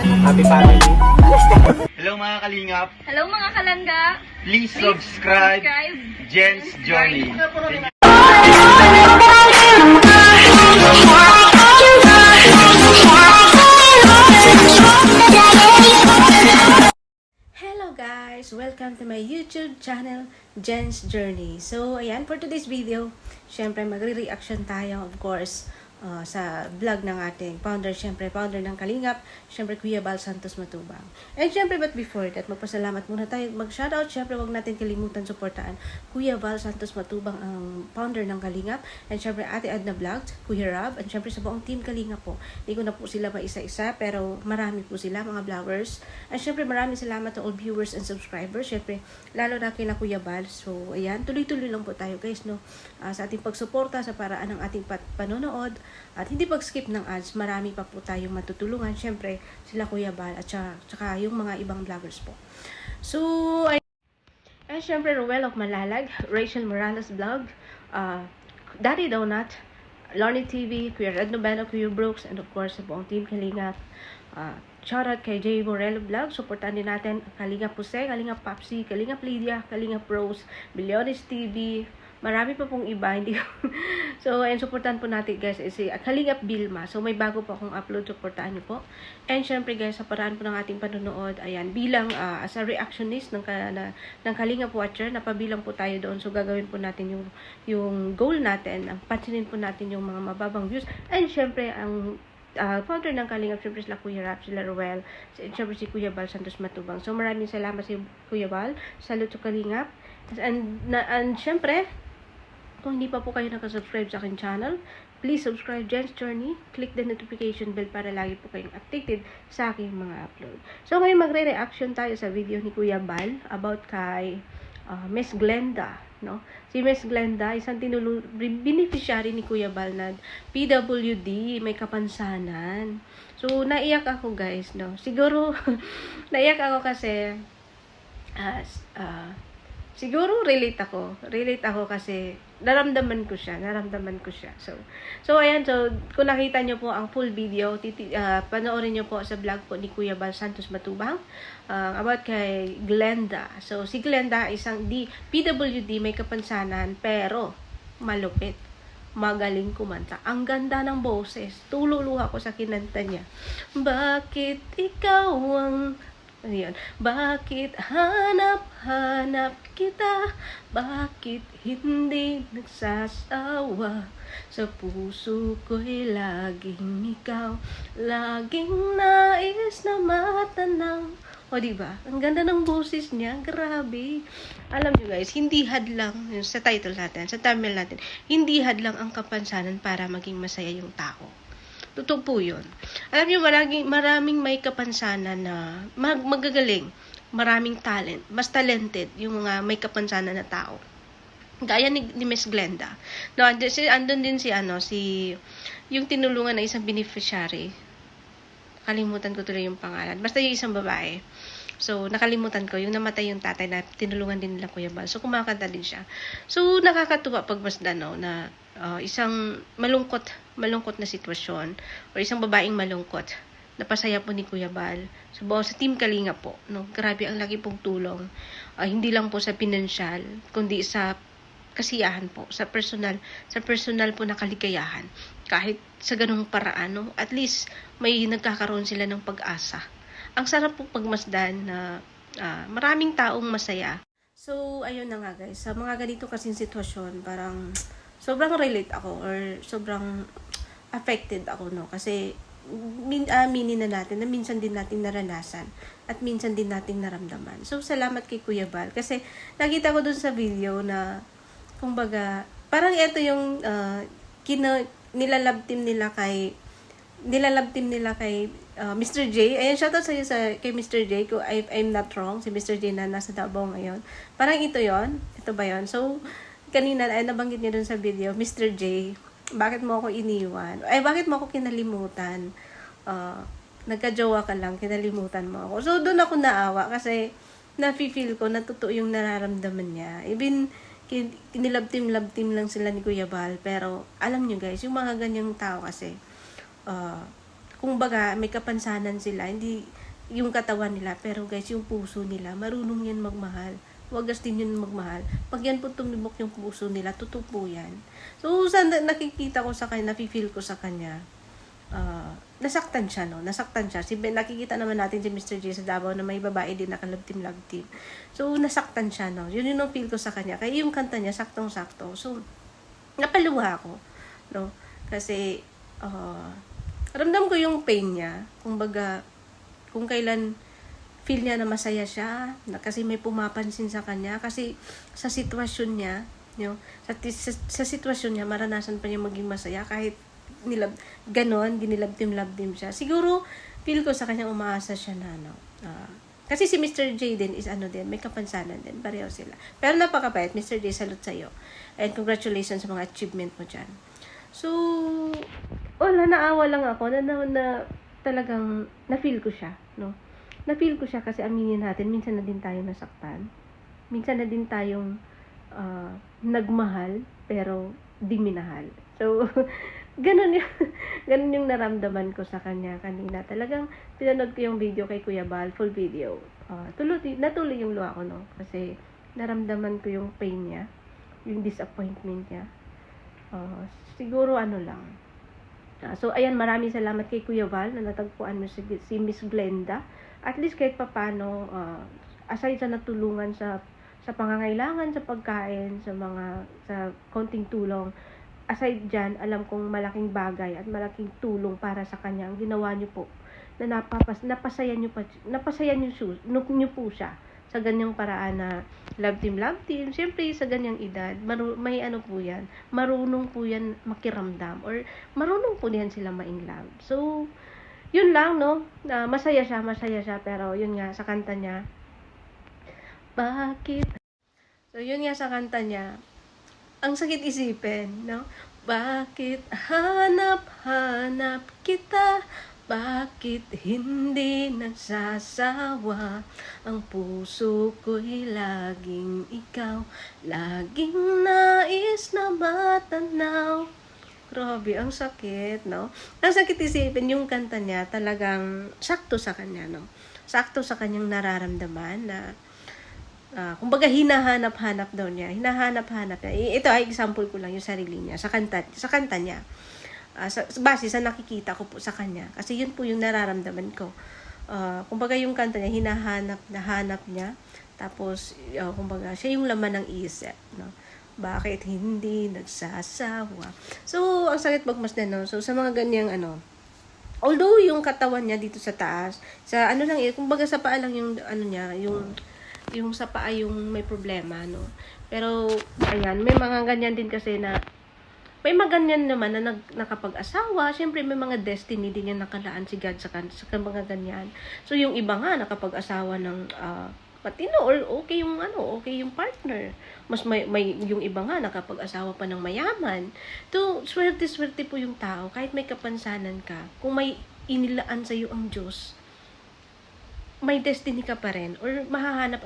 Happy family. Hello mga kalingap, Hello mga kalangga! please subscribe Jen's Journey. Hello guys! Welcome to my YouTube channel, Jen's Journey. So, ayan, for today's video, syempre magre-reaction tayo, of course, sa vlog ng ating founder, syempre, founder ng Kalingap, syempre, Kuya Val Santos Matubang. And syempre, but before that, magpasalamat muna tayo, mag-shoutout, syempre, wag natin kalimutan suportaan Kuya Val Santos Matubang, ang founder ng Kalingap, and syempre, Ate Adna Vlogs, Kuya Rob, and syempre, sa buong team Kalingap po. Hindi ko na po sila maisa-isa, pero marami po sila, mga vloggers. And syempre, maraming salamat to all viewers and subscribers, syempre, lalo na kina Kuya Val. So, ayan, tuloy-tuloy lang po tayo, guys, no? Sa ating pagsuporta, sa paraan ng ating panonood, at hindi pag-skip ng ads, marami pa po tayong matutulungan. Siyempre, sila Kuya Val at saka yung mga ibang vloggers po. So, and siyempre, Ruel of Malalag, Rachel Morales Vlog, Daddy Donut, Lorny TV, Kuya Red Noveno, Kuya Brooks, and of course, sa buong team Kalingap. Shoutout kay Jay Morello Vlog. Supportan din natin Kalingap Puse, Kalingap Papsi, Kalingap Lydia, Kalingap Rose, Bilyones TV. Marami pa pong iba, hindi ko. So, and supportan po natin guys is si Kalingap Bilma. So, may bago po akong upload, supportaan niyo po. And syempre guys, sa paraan po ng ating panonood, ayan, bilang as a reactionist ng Kalingap Watcher, napabilang po tayo doon. So, gagawin po natin yung goal natin, pansinin po natin yung mga mababang views. And syempre, ang founder ng Kalingap, syempre sila Kuya Rap, sila Ruel, syempre si Kuya Val Santos Matubang. So, maraming salamat si Kuya Val. Salute to Kalingap. And syempre, kung hindi pa po kayo nakasubscribe sa aking channel, please subscribe Jen's Journey. Click the notification bell para lagi po kayong updated sa aking mga upload. So, ngayon magre-reaction tayo sa video ni Kuya Val about kay Miss Glenda. No? Si Miss Glenda, isang beneficiary ni Kuya Val na PWD, may kapansanan. So, naiyak ako guys. No? Siguro, naiyak ako kasi siguro relate ako kasi naramdaman ko siya. So ayan, so kung nakita niyo po ang full video, panoorin niyo po sa vlog po ni Kuya Val Santos Matubang about kay Glenda. So si Glenda isang PWD, may kapansanan pero malupit. Magaling kumanta. Ang ganda ng boses. Tululuha ko sa kinanta niya. Bakit ikaw ang Ayan. Bakit hanap kita? Bakit hindi nagsasawa? Sa puso ko'y laging ikaw, laging nais na matanaw. O diba? Ang ganda ng boses niya. Grabe. Alam nyo guys, hindi hadlang, sa title natin, sa thumbnail natin, hindi hadlang ang kapansanan para maging masaya yung tao. Totoo po yun. Alam niyo, maraming may kapansanan na magagaling. Maraming talent. Mas talented yung mga may kapansanan na tao. Gaya ni Miss Glenda. No, andun din yung tinulungan na isang beneficiary. Kalimutan ko tuloy yung pangalan. Basta yung isang babae. So, nakalimutan ko, yung namatay yung tatay na tinulungan din nila Kuya Val. So, kumakanta din siya. So, nakakatuwa pag masdan, no, na isang malungkot na sitwasyon o isang babaeng malungkot napasaya po ni Kuya Val sa team Kalinga po, no? Grabe ang laki pong tulong, hindi lang po sa pinansyal kundi sa kasiyahan po, sa personal po na kaligayahan. Kahit sa ganung paraan, no? At least may nagkakaroon sila ng pag-asa. Ang sarap po pagmasdan na maraming taong masaya. So ayun na nga guys, sa mga ganito kasing sitwasyon, parang sobrang relate ako or sobrang affected ako, no? Kasi aminin na natin na minsan din natin naranasan at minsan din nating naramdaman. So, salamat kay Kuya Val. Kasi nakita ko dun sa video na kumbaga, parang ito yung nilalab team nila kay Mr. J. Ayan, shoutout sa'yo kay Mr. J. Kung I'm not wrong, si Mr. J na nasa Davao ngayon. Parang ito yon, ito ba yon? So, kanina ay nabanggit niya dun sa video, Mr. J, bakit mo ako iniwan? Ay, bakit mo ako kinalimutan? Nagka-jowa ka lang, kinalimutan mo ako. So, doon ako naawa kasi nafe-feel ko na totoo yung nararamdaman niya. Even, kinilab team lang sila ni Kuya Val. Pero, alam nyo guys, yung mga ganyang tao kasi, kung baga may kapansanan sila, hindi yung katawan nila, pero guys, yung puso nila, marunong yan magmahal. Wagas din yun magmahal. Pag yan po tumibok yung puso nila, tutupo yan. So, sa nakikita ko sa kanya, nafe-feel ko sa kanya, nasaktan siya, no? Nasaktan siya. Nakikita naman natin si Mr. J sa Davao na may babae din nakalab team. So, nasaktan siya, no? Yun yung feel ko sa kanya. Kaya yung kanta niya, saktong-sakto. So, napaluha ako, no? Kasi, ramdam ko yung pain niya. Kumbaga, kung kailan feel niya na masaya siya, na kasi may pumapansin sa kanya, kasi sa sitwasyon niya, you know, sa sitwasyon niya, maranasan pa niya maging masaya kahit ginilab-team siya. Siguro, feel ko sa kanya umaasa siya na, no? Kasi si Mr. J din is din, may kapansanan din, pareho sila. Pero napakabait, Mr. J, salute sa'yo. And congratulations sa mga achievement mo dyan. So, naawa lang ako na talagang na-feel ko siya, no? Na-feel ko siya kasi aminin natin, minsan na din tayo nasaktan. Minsan na din tayong nagmahal, pero di minahal. So, ganun yung naramdaman ko sa kanya kanina. Talagang pinanood ko yung video kay Kuya Bal, full video. Natuloy yung luha ko, no? Kasi naramdaman ko yung pain niya, yung disappointment niya. Siguro lang. So, ayan, maraming salamat kay Kuya Val na natagpuan mo si Miss Glenda. At least kahit papano, aside sa natulungan sa pangangailangan, sa pagkain, sa konting tulong, aside dyan, alam kong malaking bagay at malaking tulong para sa kanya ang ginawa niyo po na napasaya niyo po siya sa ganyang paraan na love team. Siyempre, sa ganyang edad, may po yan, marunong po yan makiramdam or marunong po yan sila ma-in love. So, yun lang, no? Masaya siya, pero yun nga, sa kanta niya, bakit? So, yun nga sa kanta niya, ang sakit isipin, no? Bakit hanap kita? Bakit hindi nagsasawa? Ang puso ko'y laging ikaw, laging nais na matanaw. Grabe, ang sakit, no? Ang sakit isipin, yung kanta niya talagang sakto sa kanya, no? Sakto sa kanyang nararamdaman na kumbaga hinahanap-hanap daw niya. Hinahanap-hanap niya. Ito ay example ko lang yung sarili niya sa kanta niya. Base sa nakikita ko po sa kanya. Kasi yun po yung nararamdaman ko. Kumbaga yung kanta niya, hinahanap niya. Tapos, kumbaga, siya yung laman ng isip, no? Bakit hindi nagsasawa? So, ang sakit magmasdan, no? So, sa mga ganyang, although yung katawan niya dito sa taas, sa lang, kumbaga sa paa lang yung, niya, yung sa paa yung may problema, no? Pero, ayan, may mga ganyan din kasi na, may mga ganyan naman na nakapag-asawa. Siyempre, may mga destiny din yung nakalaan si God sa mga ganyan. So, yung iba nga, nakapag-asawa ng matino or okay yung partner. Mas may yung iba nga, nakapag-asawa pa ng mayaman. To, swerte-swerte po yung tao. Kahit may kapansanan ka, kung may inilaan sa'yo ang Diyos, may destiny ka pa rin or mahahanap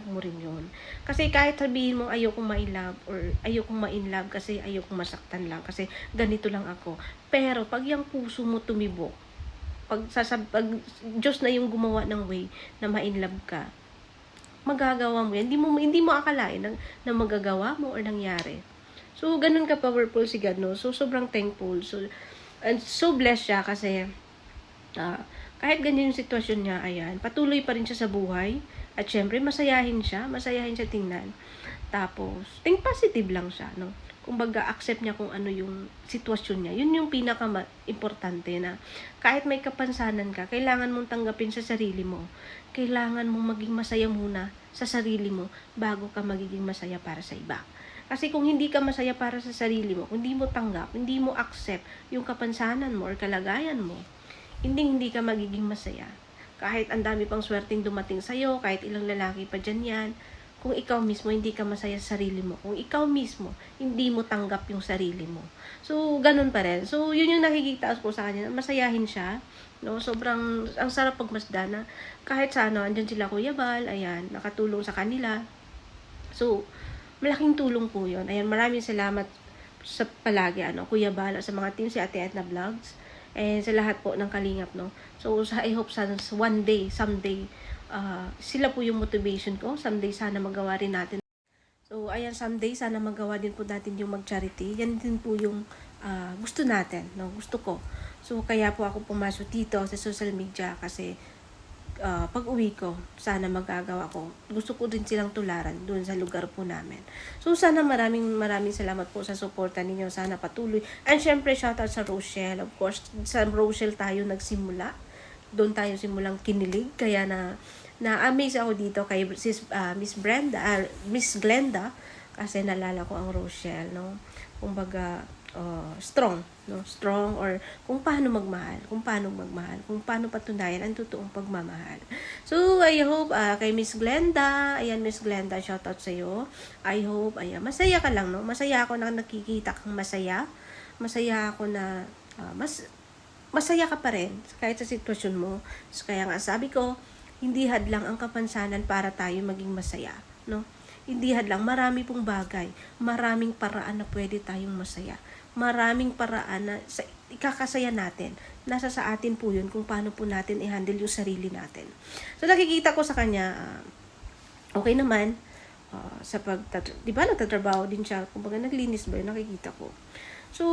mo rin yun. Kasi kahit sabihin mo ayokong ma-love or ayokong ma-in-love kasi ayokong masaktan lang kasi ganito lang ako. Pero pag yung puso mo tumibok, pag Diyos na yung gumawa ng way na ma-in-love ka, magagawa mo yan. Hindi mo akalain na magagawa mo or nangyari. So, ganun ka powerful si God, no? So, sobrang thankful. So, and so blessed siya kasi kahit ganyan yung sitwasyon niya, ayan, patuloy pa rin siya sa buhay. At syempre, masayahin siya tingnan. Tapos, think positive lang siya, no? Kumbaga, accept niya kung ano yung sitwasyon niya. Yun yung pinaka-importante na kahit may kapansanan ka, kailangan mong tanggapin sa sarili mo. Kailangan mong maging masaya muna sa sarili mo bago ka magiging masaya para sa iba. Kasi kung hindi ka masaya para sa sarili mo, kung hindi mo tanggap, hindi mo accept yung kapansanan mo or kalagayan mo, hindi ka magiging masaya. Kahit ang dami pang swerteng dumating sa'yo, kahit ilang lalaki pa dyan yan, kung ikaw mismo hindi ka masaya sa sarili mo, kung ikaw mismo hindi mo tanggap yung sarili mo. So, ganun pa rin. So, yun yung nakikita ko sa kanya, masayahin siya, no? Sobrang, ang sarap pagmasdan na kahit sa andyan sila Kuya Bal, ayan, nakatulong sa kanila. So, malaking tulong po yun. Ayan, maraming salamat sa palagi, Kuya Bal, sa mga team si Ate Edna Vlogs. and sa lahat po ng kalingap, no. So I hope sana one day, someday, sila po yung motivation ko. Someday sana magawa rin natin. So ayan, someday sana magawa din po natin yung mag-charity. Yan din po yung gusto natin, no, gusto ko. So kaya po ako pumasok dito sa social media kasi pag uwi ko, sana magagawa ko. Gusto ko din silang tularan doon sa lugar po namin. So sana maraming salamat po sa suporta ninyo. Sana patuloy. And syempre shoutout sa Rochelle. Of course, sa Rochelle tayo nagsimula. Doon tayo simulang kinilig. Kaya na-amaze ako dito kay Miss Glenda kasi nalala ko ang Rochelle, no. Kumbaga strong, no? Strong, or kung paano magmahal, kung paano patunayan ang totoong pagmamahal. So, I hope kay Miss Glenda, ayan Miss Glenda, shoutout sa iyo. I hope, ayan, masaya ka lang, no? Masaya ako na nakikita kang masaya. Masaya ako na masaya ka pa rin kahit sa sitwasyon mo. So, kaya nga sabi ko, hindi hadlang ang kapansanan para tayo maging masaya, no? Hindi hadlang, marami pong bagay, maraming paraan na pwede tayong masaya. Maraming paraan na ikakasaya natin. Nasa sa atin po yun kung paano po natin i-handle yung sarili natin. So, nakikita ko sa kanya, okay naman, di ba nagtatrabaho din siya, kumbaga naglinis ba yun, nakikita ko. So,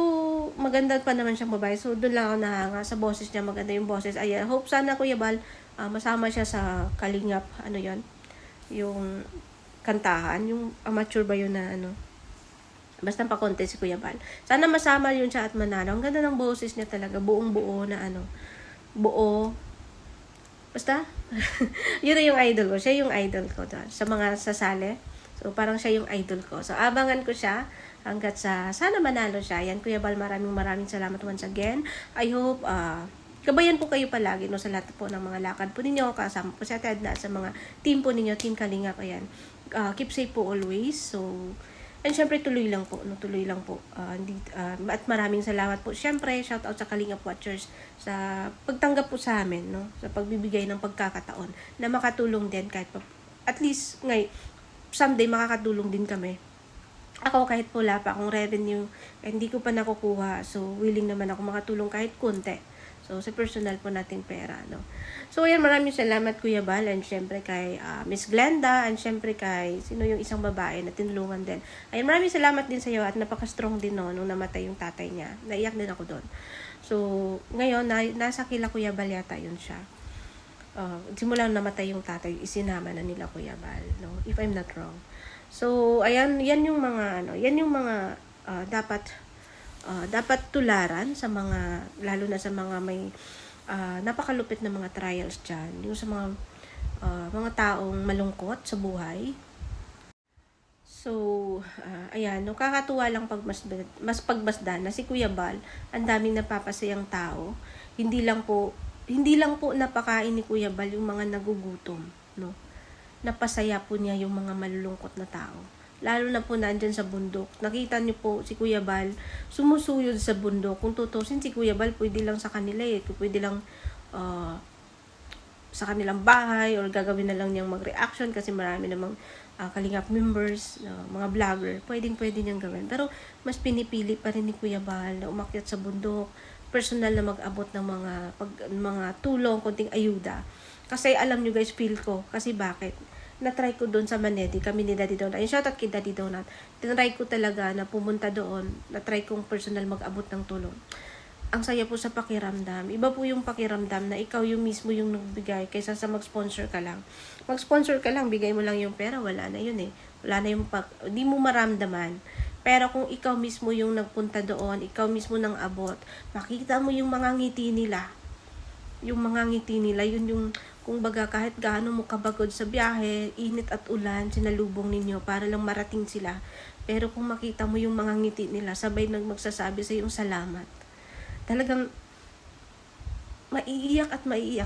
maganda pa naman siyang babae. So, doon lang ako nahanga sa boses niya, maganda yung boses. Ay, hope sana Kuya Bal, masama siya sa Kalingap, ano yon, yung kantahan, yung amateur ba yun na ano, basta pa-content si Kuya Bal. Sana masama yun siya at manalo. Ang ganda ng boses niya talaga. Buong-buo na ano. Buo. Basta. Yun na yung idol ko. Siya yung idol ko doon. Sa mga sasali. So, parang siya yung idol ko. So, abangan ko siya hanggat sana manalo siya. Yan, Kuya Bal, maraming salamat once again. I hope, kabayan po kayo palagi, no, sa lahat po ng mga lakad po ninyo. Kasama po sa Tedna, sa mga team po ninyo, Team Kalingap. Ayan. Keep safe po always. So, and syempre, tuloy lang po. At maraming salamat po. Syempre, shout out sa Kalingap Watchers sa pagtanggap po sa amin, no? Sa pagbibigay ng pagkakataon na makatulong din kahit at least someday makakatulong din kami. Ako kahit wala pa akong revenue, hindi ko pa nakukuha. So, willing naman ako makatulong kahit konti. So, sa personal po nating pera, no? So, ayan, maraming salamat, Kuya Bal, and syempre kay Miss Glenda, and syempre kay, sino yung isang babae na tinulungan din. Ayan, maraming salamat din sa iyo, at napaka-strong din, no, nung namatay yung tatay niya. Naiyak din ako doon. So, ngayon, nasa kila Kuya Bal yata yun siya. Simulang namatay yung tatay, isinama na nila Kuya Bal, no? If I'm not wrong. So, ayan, yan yung mga dapat tularan sa mga, lalo na sa mga may napakalupit na mga trials dyan, yung sa mga taong malungkot sa buhay. So, ayan, no, kakatuwa lang mas pagmasdan na si Kuya Bal, ang daming napapasayang tao. Hindi lang po napakain ni Kuya Bal yung mga nagugutom, no? Napasaya po niya yung mga malulungkot na tao. Lalo na po nandyan sa bundok. Nakita niyo po si Kuya Bal sumusuyod sa bundok. Kung tutusin si Kuya Bal, pwede lang sa kanila pwede lang sa kanilang bahay or gagawin na lang niyang mag-reaction kasi marami namang Kalingap members, mga vlogger. Pwede niyang gawin. Pero mas pinipili pa rin ni Kuya Bal na umakyat sa bundok, personal na mag-abot ng mga tulong, konting ayuda. Kasi alam niyo guys, feel ko. Kasi bakit? Na-try ko doon sa Manedi, kami ni Daddy Donut. Ayun, shoutout kay Daddy Donut. Tinry ko talaga na pumunta doon. Na-try kong personal mag-abot ng tulong. Ang saya po sa pakiramdam. Iba po yung pakiramdam na ikaw yung mismo yung nagbigay kaysa sa mag-sponsor ka lang. Mag-sponsor ka lang, bigay mo lang yung pera, wala na yun eh. Wala na yung di mo maramdaman. Pero kung ikaw mismo yung nagpunta doon, ikaw mismo nang abot, makita mo yung mga ngiti nila. Yung mga ngiti nila, yun yung kung baga kahit gaano mo kabagod sa biyahe, init at ulan, sinalubong ninyo para lang marating sila. Pero kung makita mo yung mga ngiti nila, sabay magsasabi sa iyong salamat. Talagang maiiyak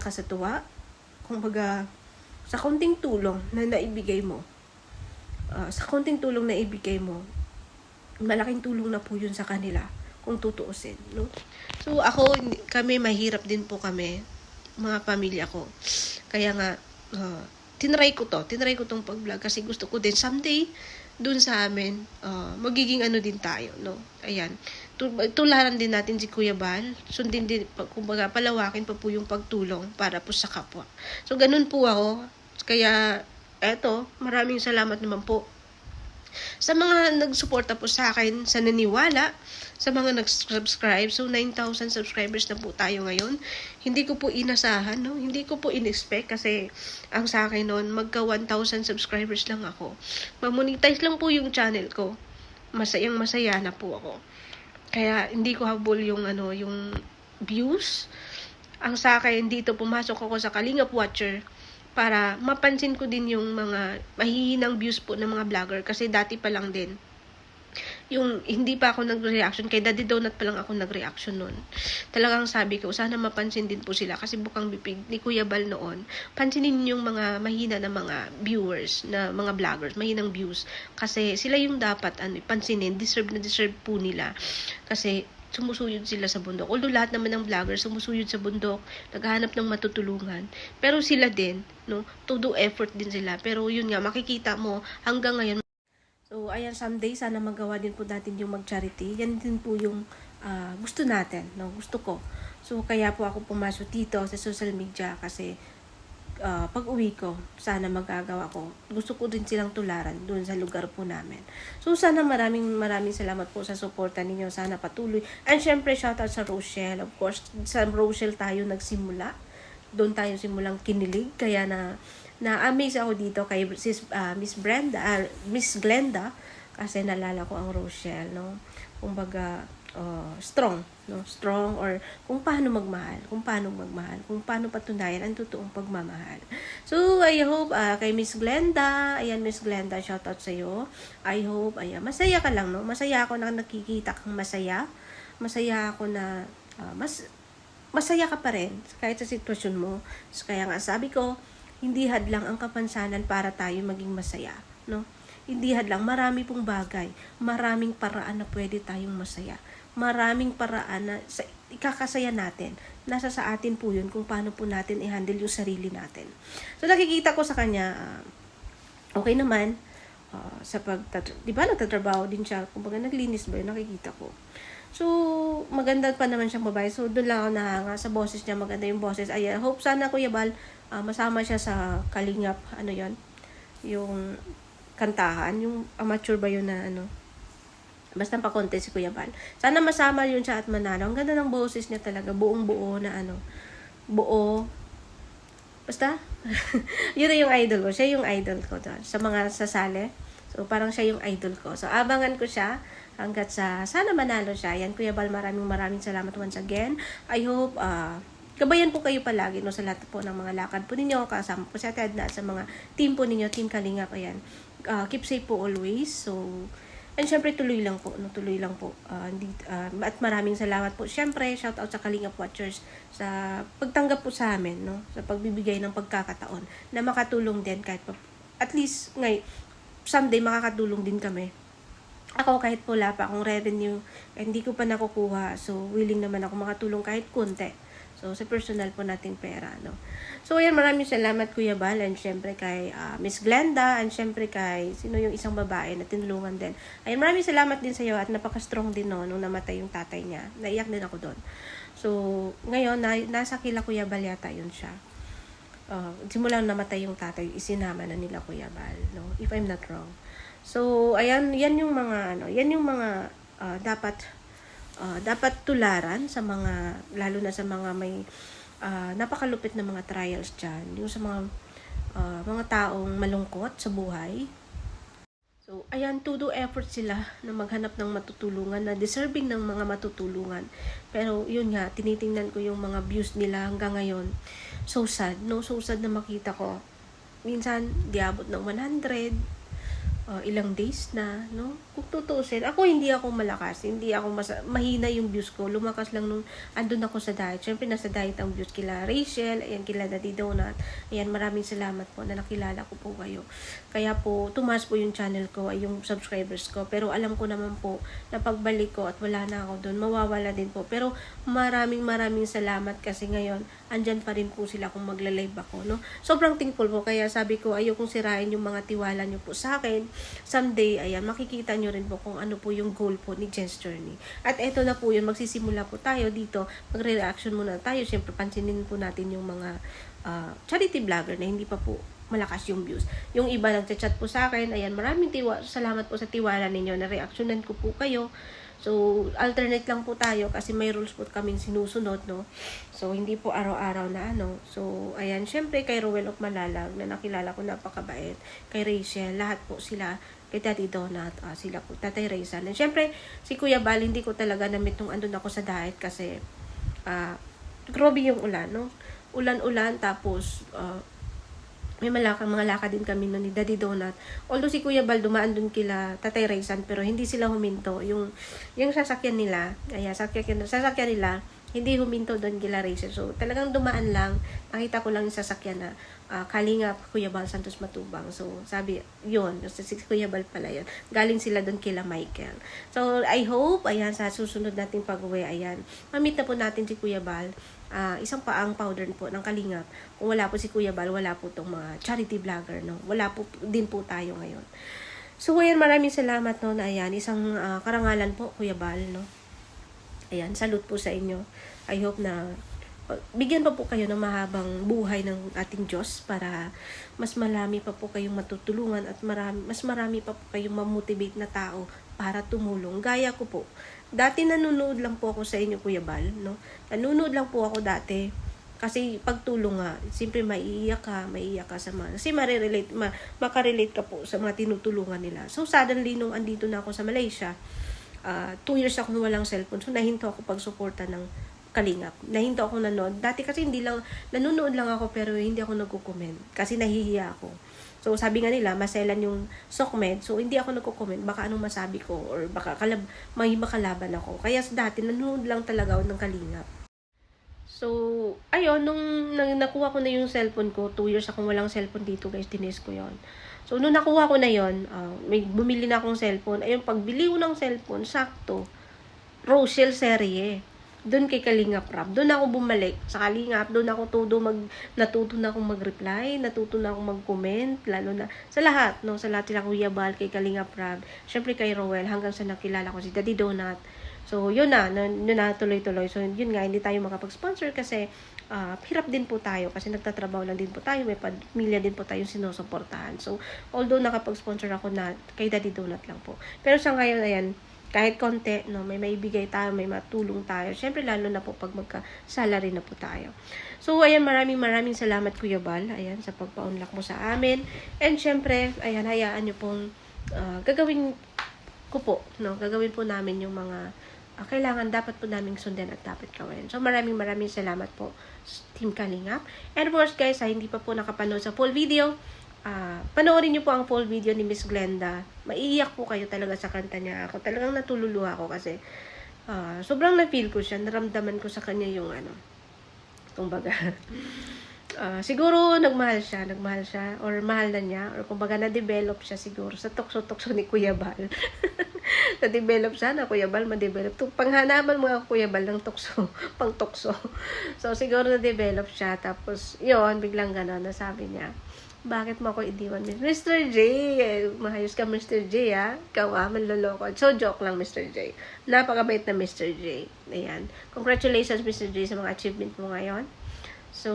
ka sa tuwa. Kung baga, sa konting tulong na naibigay mo, malaking tulong na po yun sa kanila kung tutuusin, no? So, kami, mahirap din po kami, mga pamilya ko. Kaya nga, tinry ko tong pag-vlog kasi gusto ko din someday dun sa amin, magiging ano din tayo, no? Ayan. tularan din natin si Kuya Bal. Sundin din, kumbaga, palawakin pa po yung pagtulong para po sa kapwa. So, ganun po ako. Kaya, eto, maraming salamat naman po sa mga nagsuporta po sa akin, sa naniwala, sa mga nag-subscribe. So, 9,000 subscribers na po tayo ngayon. Hindi ko po inasahan, no? Hindi ko po in-expect kasi ang sa akin noon, magka 1,000 subscribers lang ako. Mamonetize lang po yung channel ko. Masayang masaya na po ako. Kaya, hindi ko habol yung, yung views. Ang sa akin, dito pumasok ako sa Kalingap Watcher para mapansin ko din yung mga mahihinang views po ng mga vlogger kasi dati pa lang din yung hindi pa ako nag-reaction kay Daddy Donut pa lang ako nag-reaction noon. Talagang sabi ko sana mapansin din po sila kasi bukang bibig ni Kuya Bal noon. Pansinin yung mga mahina na mga viewers, na mga vloggers, mahinang views kasi sila yung dapat pansinin, deserve na deserve po nila kasi sumusuyod sila sa bundok. Although lahat naman ng vloggers sumusuyod sa bundok, naghahanap ng matutulungan. Pero sila din, no, to do effort din sila. Pero yun nga, makikita mo hanggang ngayon. So, ayan, someday, sana magawa din po natin yung mag-charity. Yan din po yung gusto natin, no, gusto ko. So, kaya po ako pumasok dito sa social media kasi pag uwi ko, sana magagawa ko. Gusto ko din silang tularan doon sa lugar po namin. So, sana maraming salamat po sa suporta ninyo. Sana patuloy. And syempre, shoutout sa Rochelle. Of course, sa Rochelle tayo nagsimula. Doon tayo simulang kinilig. Kaya na-amaze ako dito kay Miss Glenda. Kasi nalala ko ang Rochelle, no? Kumbaga, strong, no? Strong, or kung paano magmahal, kung paano patunayan ang totoong pagmamahal. So, I hope kay Miss Glenda, ayan Miss Glenda, shoutout sa iyo. I hope, ayan, masaya ka lang, no? Masaya ako na nakikita kang masaya. Masaya ako na masaya ka pa rin kahit sa sitwasyon mo. So, kaya nga sabi ko, hindi hadlang ang kapansanan para tayo maging masaya, no? Hindi hadlang, marami pong bagay, maraming paraan na pwede tayong masaya. Maraming paraan na ikakasaya natin. Nasa sa atin po yun kung paano po natin i-handle yung sarili natin. So, nakikita ko sa kanya, okay naman, di ba nagtatrabaho din siya, kumbaga naglinis ba yun, nakikita ko. So, maganda pa naman siyang babae. So, doon lang ako nahanga sa boses niya, maganda yung boses. Ay, hope sana Kuya Bal, masama siya sa Kalingap, yung kantahan, yung amateur ba yun na basta pa-contest si Kuya Bal. Sana masama yun siya at manalo. Ang ganda ng boses niya talaga, buong-buo na buo. Basta, yun na yung idol ko. Siya yung idol ko doon. Sa mga sasali. So, parang siya yung idol ko. So, abangan ko siya hanggat sana manalo siya. Yan, Kuya Bal, maraming salamat once again. I hope, gabayan po kayo palagi, no, sa lahat po ng mga lakad po ninyo, kasama po sa Ted na sa mga team po ninyo, Team Kalingap, ayan. Keep safe po always. So, and syempre tuloy lang po, no, tuloy lang po. At maraming salamat po. Syempre, shout out sa Kalingap Watchers sa pagtanggap po sa amin, no, sa pagbibigay ng pagkakataon na makatulong din kahit at least someday makakatulong din kami. Ako kahit wala pa akong revenue, hindi ko pa nakukuha. So, willing naman ako makatulong kahit konti. So, sa personal po nating pera, no. So, ayan, maraming salamat Kuya Bal, and syempre kay Miss Glenda, and syempre kay sino yung isang babae na tinulungan din. Ayan, maraming salamat din sa iyo at napaka-strong din, no, nung namatay yung tatay niya. Naiyak din ako doon. So, ngayon, nasa kila Kuya Bal yata yun siya. Simulang namatay yung tatay, isinama na nila Kuya Bal, no, if I'm not wrong. So, ayan, yan yung mga dapat tularan sa mga, lalo na sa mga may napakalupit na mga trials dyan, yung sa mga taong malungkot sa buhay. So, ayan, to do effort sila na maghanap ng matutulungan, na deserving ng mga matutulungan. Pero, yun nga, tinitingnan ko yung mga views nila hanggang ngayon. So sad, no? So sad na makita ko. Minsan, diabot ng 100, ilang days na, no? Kung tutusin, hindi ako malakas, hindi ako mahina yung views ko, lumakas lang nung andun ako sa diet. Syempre, nasa diet ang views kila Rachel, ayan, kila Daddy Donut, ayan, maraming salamat po na nakilala ko po kayo. Kaya po, tumaas po yung channel ko, ay yung subscribers ko, pero alam ko naman po, na pagbalik ko at wala na ako doon, mawawala din po. Pero, maraming salamat kasi ngayon, andyan pa rin po sila kung magla-live ako, no? Sobrang thankful po, kaya sabi ko, ayokong sirain yung mga tiwala nyo po sa akin. someday, ayan, makikita nyo rin po kung ano po yung goal po ni Jen's Journey. At eto na po yun, magsisimula po tayo dito, magre-reaction muna tayo. Siyempre, pansinin po natin yung mga charity vlogger na hindi pa po malakas yung views. Yung iba nagchat po sa akin, ayan, maraming salamat po sa tiwala ninyo, na reactionan ko po kayo. So, alternate lang po tayo kasi may rules po kaming sinusunod, no? So, hindi po araw-araw na ano. So, ayan, syempre kay Rowell of Malalag na nakilala ko, napakabait. Kay Rachel, lahat po sila. Kay Daddy Donut, sila po, Tatay Rizal. And syempre, si Kuya Bal, hindi ko talaga namit nung andun ako sa diet kasi grabe yung ulan, no? Ulan-ulan, tapos may mga lakad din kami nun ni Daddy Donut. Although si Kuya Bal dumaan dun kila Tatay Raisan, pero hindi sila huminto. Yung sasakyan nila, sasakyan nila, hindi huminto doon kila Raisan. So, talagang dumaan lang. Nakita ko lang yung sasakyan na Kalingap, Kuya Bal, Santos Matubang. So, sabi, yun. Si Kuya Bal pala yun. Galing sila doon kila Michael. So, I hope, ayan, sa susunod nating pag-uwi, ayan, mamit na po natin si Kuya Bal. Isang paang powder po ng Kalingap. Kung wala po si Kuya Bal, wala po itong mga charity vlogger, no? Wala po din po tayo ngayon. So, ayan, maraming salamat, no, na ayan, isang karangalan po, Kuya Bal, no? Ayan, salute po sa inyo. I hope na bigyan pa po kayo ng mahabang buhay ng ating Diyos para mas marami pa po kayong matutulungan at mas marami pa po kayong mamotivate na tao para tumulong. Gaya ko po. Dati nanonood lang po ako sa inyo, Kuya Bal, no? Nanonood lang po ako dati. Kasi pagtulong nga, siyempre maiiyak ka sa mga, kasi makarelate ka po sa mga tinutulungan nila. So suddenly, nung andito na ako sa Malaysia, 2 years ako walang cellphone. So nahinto ako pagsuporta ng Kalingap. Nahinto ako nanood. Dati kasi nanonood lang ako pero hindi ako nagko-comment kasi nahihiya ako. So sabi nga nila, maselan yung SOCMED. So hindi ako nagko-comment. Baka anong masabi ko or baka may makalaban ako. Kaya dati nanonood lang talaga ako ng Kalingap. So, ayun, nung nakuha ko na yung cellphone ko, 2 years akong walang cellphone dito, guys, tinis ko yon. So, nung nakuha ko na yon, may bumili na akong cellphone. Ayun, pagbili ko ng cellphone, sakto, Rochelle Serie. Doon kay Kalingap Rap. Doon ako bumalik sa Kalingap. Doon ako natuto na akong mag-reply, natuto na akong mag-comment, lalo na sa lahat, no? Sa lahat sila Kuya Bal, kay Kalingap Rap, syempre kay Rowell, hanggang sa nakilala ko si Daddy Donut. So, yun na tuloy-tuloy. So, yun nga, hindi tayo makapag-sponsor kasi hirap din po tayo kasi nagtatrabaho lang din po tayo, may pamilya din po tayong sinusuportahan. So, although nakapag-sponsor ako na kay Daddy Donut lang po. Pero sa ngayon, ayan, kahit konti, no, may maibigay tayo, may matulong tayo. Siyempre, lalo na po pag magka-salary na po tayo. So, ayan, maraming salamat, Kuya Bal, ayan, sa pagpa-unlock mo sa amin. And siyempre, ayan, hayaan nyo pong gagawin ko po, no, gagawin po namin yung mga kailangan, dapat po naming sundan at dapat gawin. So, maraming salamat po, Team Kalingap. And of course, guys, hindi pa po nakapanood sa full video, panoorin niyo po ang full video ni Miss Glenda. Maiiyak po kayo talaga sa kanta niya. Ako talagang natululuha ako kasi sobrang na-feel ko siya. Naramdaman ko sa kanya yung kumbaga, siguro nagmahal siya or mahal na niya or kumbaga na-develop siya siguro sa tukso-tukso ni Kuya Bal. Na-develop siya na Kuya Bal, ma-develop. Panghanaman mga Kuya Bal ng tukso, pang tukso. So siguro na-develop siya, tapos yun, biglang gano'n, nasabi niya, bakit mo ako idiwan, Mr. J? Mahayos ka, Mr. J, ha? Ikaw, manloloko. So, joke lang, Mr. J. Napakabait na Mr. J. Ayan. Congratulations, Mr. J, sa mga achievement mo ngayon. So,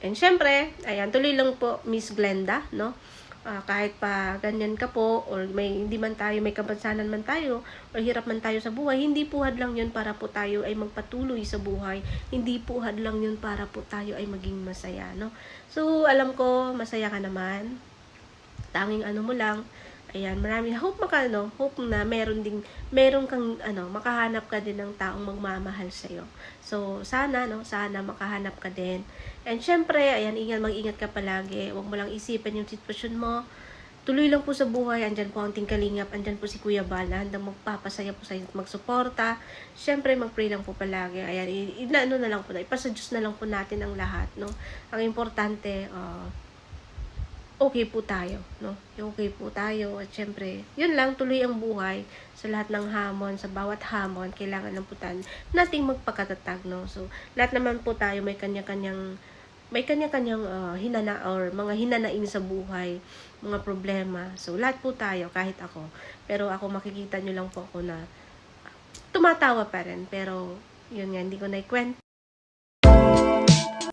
and syempre, ayan, tuloy lang po, Miss Glenda, no? Kahit pa ganyan ka po, or hindi man tayo, may kapansanan man tayo, or hirap man tayo sa buhay, hindi po hadlang yun para po tayo ay magpatuloy sa buhay. Hindi po hadlang yun para po tayo ay maging masaya, no? So, alam ko, masaya ka naman. Tanging mo lang, ayan, marami, hope na meron kang, makahanap ka din ng taong magmamahal sa'yo. So, sana makahanap ka din. And syempre, ayan, mag-ingat ka palagi. Huwag mo lang isipan yung sitwasyon mo. Tuloy lang po sa buhay. Andyan po ang Team Kalingap. Andyan po si Kuya Bal. Handang magpapasaya po sa inyo at magsuporta. Syempre, mag-pray lang po palagi. Ayan, na lang po na. Ipasa Diyos na lang po natin ang lahat, no? Ang importante, okay po tayo, no? Okay po tayo. At syempre, yun lang, tuloy ang buhay. Sa lahat ng hamon, sa bawat hamon, kailangan lang po nating magpakatatag, no? So, lahat naman po tayo may kanya-kanyang may kanya-kanyang hinana or mga hinanain sa buhay, mga problema. So, lahat po tayo, kahit ako. Pero ako, makikita nyo lang po ako na tumatawa pa rin. Pero, yun nga, hindi ko naikwento.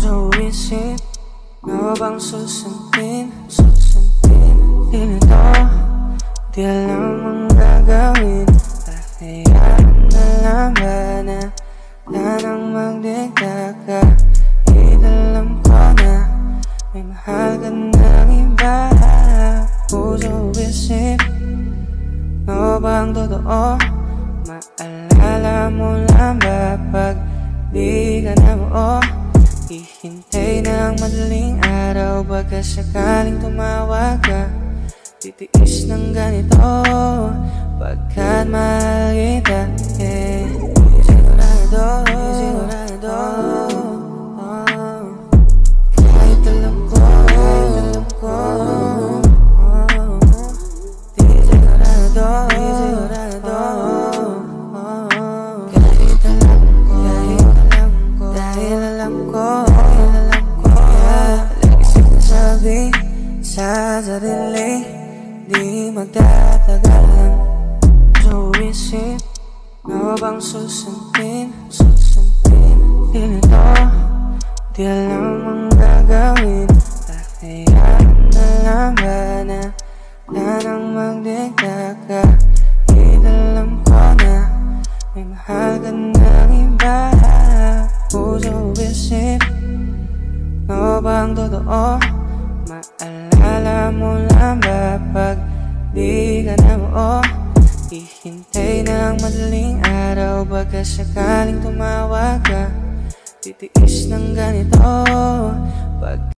So isip mo bang susundin Dito, di alam ang gagawin Kaya na lang ba na nang magdikta ka Alam ko na may mahal ka ng iba Puso isip mo bang totoo Maalala mo lang ba pag di ka na buo Hihintay ng madaling araw Baka sakaling tumawag ka Titiis ng ganito Pagkat mahal kita Sigurado Kahit alam ko Di sigurado Kahit alam ko Dahil alam ko Lagi sinasabi sa sarili Di magtatagalan So isip mo bang susundin Ganito Di alam ang gagawin Kaya na lang ba na nang magdikta ka Alam ko na may mahal ka ng iba Puso isip mo bang totoo Maalala mo lang ba pag di ka na buo Hihintay ng madaling araw Baka sakaling tumawag ka Titiis ng ganito Pag